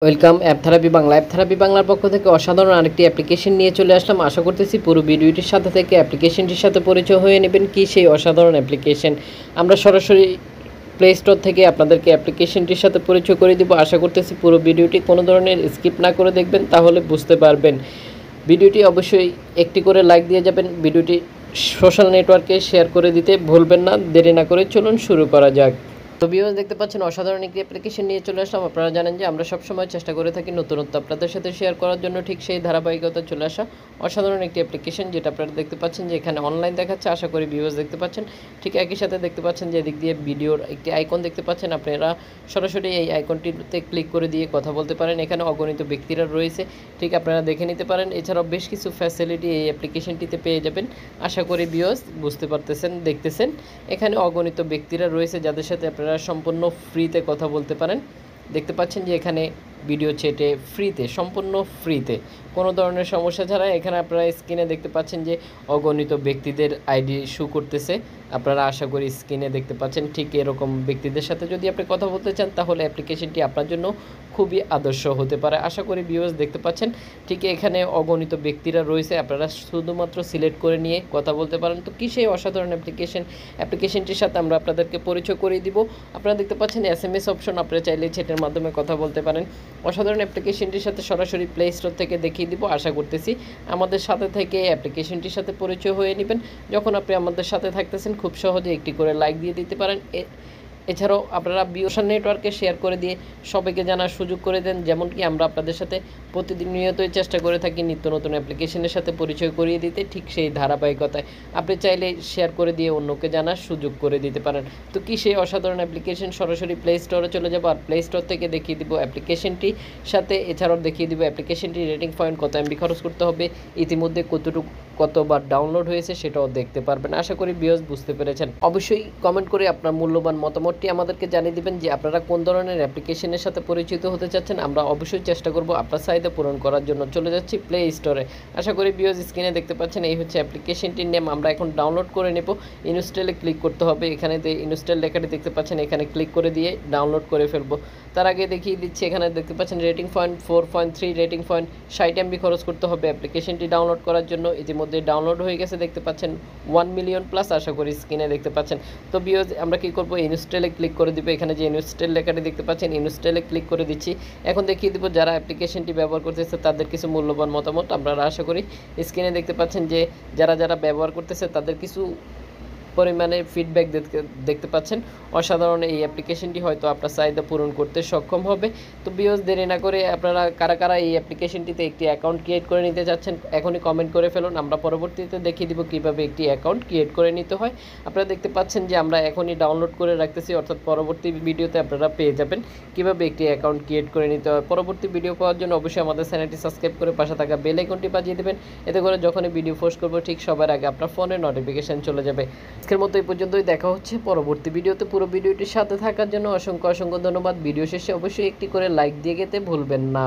Welcome app therapy Bangla. App therapy বাংলার পক্ষ থেকে অসাধারণ আরেকটি অ্যাপ্লিকেশন নিয়ে চলে আসলাম। আশা করতেছি পুরো ভিডিওটির সাথে থেকে অ্যাপ্লিকেশনটির সাথে পরিচয় হয়ে নেবেন। কি সেই অসাধারণ অ্যাপ্লিকেশন, আমরা সরাসরি প্লে স্টোর থেকে আপনাদেরকে অ্যাপ্লিকেশনটির সাথে পরিচয় করে দিব। আশা করতেছি পুরো ভিডিওটি কোনো ধরনের স্কিপ না করে দেখবেন, তাহলে বুঝতে পারবেন। ভিডিওটি অবশ্যই একটি করে লাইক দিয়ে যাবেন। ভিডিওটি সোশ্যাল নেটওয়ার্কে শেয়ার করে দিতে ভুলবেন না। দেরি না করে চলুন শুরু করা যাক। তো ভিউয়ার্স, দেখতে পাচ্ছেন অসাধারণ একটি অ্যাপ্লিকেশন নিয়ে চলে আসলাম। আপনারা জানেন যে আমরা সবসময় চেষ্টা করে থাকি নতুনত্ব আপনাদের সাথে শেয়ার করার জন্য। ঠিক সেই ধারাবাহিকতা চলে আসা অসাধারণ একটি অ্যাপ্লিকেশন, যেটা আপনারা দেখতে পাচ্ছেন যে এখানে অনলাইন দেখাচ্ছে। আশা করি ভিউয়ার্স দেখতে পাচ্ছেন। ঠিক একই সাথে দেখতে পাচ্ছেন যে এদিক দিয়ে ভিডিওর একটি আইকন দেখতে পাচ্ছেন। আপনারা সরাসরি এই আইকনটিতে ক্লিক করে দিয়ে কথা বলতে পারেন। এখানে অগণিত ব্যক্তিরা রয়েছে, ঠিক আপনারা দেখে নিতে পারেন। এছাড়াও বেশ কিছু ফ্যাসিলিটি এই অ্যাপ্লিকেশনটিতে পেয়ে যাবেন। আশা করি ভিউয়ার্স বুঝতে পারতেছেন, দেখতেছেন। এখানে অগণিত ব্যক্তিরা রয়েছে যাদের সাথে আপনারা সম্পূর্ণ ফ্রিতে কথা বলতে পারেন। দেখতে পাচ্ছেন যে এখানে ভিডিও চ্যাটে ফ্রিতে, সম্পূর্ণ ফ্রিতে, কোনো ধরনের সমস্যা ছাড়া। এখানে আপনারা স্ক্রিনে দেখতে পাচ্ছেন যে অগণিত ব্যক্তিদের আইডি শো করতেছে। আপনারা আশা করি স্ক্রিনে দেখতে পাচ্ছেন। ঠিক এরকম ব্যক্তিদের সাথে যদি আপনি কথা বলতে চান, তাহলে অ্যাপ্লিকেশনটি আপনার জন্য খুবই আদর্শ হতে পারে। আশা করি ভিউয়ার্স দেখতে পাচ্ছেন। ঠিক এখানে অগণিত ব্যক্তিরা রয়েছে, আপনারা শুধুমাত্র সিলেক্ট করে নিয়ে কথা বলতে পারেন। তো কি সেই অসাধারণ অ্যাপ্লিকেশনটির সাথে আমরা আপনাদেরকে পরিচয় করিয়ে দিব। আপনারা দেখতে পাচ্ছেন SMS অপশন, আপনারা চাইলে চ্যাটের মাধ্যমে কথা বলতে পারেন। অসাধারণ অ্যাপ্লিকেশনটির সাথে সরাসরি প্লে স্টোর থেকে দেখিয়ে দিব। আশা করতেছি আমাদের সাথে থেকে অ্যাপ্লিকেশনটির সাথে পরিচয় হয়ে নেবেন। যখন আপনি আমাদের সাথে থাকতেছেন, খুব সহজে একটি করে লাইক দিয়ে দিতে পারেন। এছাড়াও আপনারা সোশ্যাল নেটওয়ার্কে শেয়ার করে দিয়ে সবাইকে জানার সুযোগ করে দেন। যেমন কি আমরা আপনাদের সাথে প্রতিদিন নিয়তই চেষ্টা করে থাকি নিত্য নতুন অ্যাপ্লিকেশনের সাথে পরিচয় করিয়ে দিতে। ঠিক সেই ধারাবাহিকতায় আপনি চাইলে শেয়ার করে দিয়ে অন্যকে জানার সুযোগ করে দিতে পারেন। তো কি সেই অসাধারণ অ্যাপ্লিকেশন, সরাসরি প্লে স্টোরে চলে যাবো আর প্লে স্টোর থেকে দেখিয়ে দিব অ্যাপ্লিকেশনটি সাথে। এছাড়াও দেখিয়ে দিব অ্যাপ্লিকেশনটি রেটিং পয়েন্ট, কত MB খরচ করতে হবে, ইতিমধ্যে কতবার ডাউনলোড হয়েছে সেটাও দেখতে পারবেন। আশা করি ভিউয়ার্স বুঝতে পেরেছেন। অবশ্যই কমেন্ট করে আপনার মূল্যবান মতামতটি আমাদেরকে জানিয়ে দিবেন যে আপনারা কোন ধরনের অ্যাপ্লিকেশনের সাথে পরিচিত হতে চাচ্ছেন। আমরা অবশ্যই চেষ্টা করব আপনার চাহিদা পূরণ করার জন্য। চলে যাচ্ছি প্লে স্টোরে। আশা করি ভিউয়ার্স স্ক্রিনে দেখতে পাচ্ছেন এই হচ্ছে অ্যাপ্লিকেশনটির নেম। আমরা এখন ডাউনলোড করে নেব। ইনস্টলে ক্লিক করতে হবে। এখানে ইনস্টল লেখাটি দেখতে পাচ্ছেন, এখানে ক্লিক করে দিয়ে ডাউনলোড করে ফেলবো। তার আগে দেখিয়ে দিচ্ছি, এখানে দেখতে পাচ্ছেন rating point 4.3, rating point 60 MB খরচ করতে হবে অ্যাপ্লিকেশনটি ডাউনলোড করার জন্য। ইতিমধ্যে ডাউনলোড হয়ে গেছে, দেখতে পাচ্ছেন 1 মিলিয়ন প্লাস। আশা করি স্ক্রিনে দেখতে পাচ্ছেন। তো ভিউয়ার্স আমরা কি করব, ইনস্টলে ক্লিক করে দিব। এখানে যে ইনস্টল লেখাটি দেখতে পাচ্ছেন, ইনস্টলে ক্লিক করে দিচ্ছি। এখন দেখিয়ে দিব যারা অ্যাপ্লিকেশনটি ব্যবহার করতেছে তাদের কিছু মূল্যবান মতামত। আপনারা আশা করি স্ক্রিনে দেখতে পাচ্ছেন যে যারা ব্যবহার করতেছে তাদের কিছু পরিমাণে ফিডব্যাক দেখতে পাচ্ছেন। অসাধারণ এই অ্যাপ্লিকেশনটি হয়তো আপনার চাহিদা পূরণ করতে সক্ষম হবে। তো ভিউয়ার্স দেরি না করে আপনারা কারা এই অ্যাপ্লিকেশনটিতে একটি অ্যাকাউন্ট ক্রিয়েট করে নিতে যাচ্ছেন, এখনই কমেন্ট করে ফেলুন। আমরা পরবর্তীতে দেখিয়ে দিব কীভাবে একটি অ্যাকাউন্ট ক্রিয়েট করে নিতে হয়। আপনারা দেখতে পাচ্ছেন যে আমরা এখনই ডাউনলোড করে রাখতেছি, অর্থাৎ পরবর্তী ভিডিওতে আপনারা পেয়ে যাবেন কীভাবে একটি অ্যাকাউন্ট ক্রিয়েট করে নিতে হয়। পরবর্তী ভিডিও পাওয়ার জন্য অবশ্যই আমাদের চ্যানেলটি সাবস্ক্রাইব করে পাশে থাকা বেল আইকনটি বাজিয়ে দেবেন। এতে করে যখনই ভিডিও পোস্ট করবো ঠিক সবার আগে আপনার ফোনে নোটিফিকেশান চলে যাবে। আজকের মতো এই পর্যন্তই, দেখা হচ্ছে পরবর্তী ভিডিওতে। পুরো ভিডিওটির সাথে থাকার জন্য অসংখ্য ধন্যবাদ। ভিডিও শেষে অবশ্যই একটি করে লাইক দিয়ে যেতে ভুলবেন না।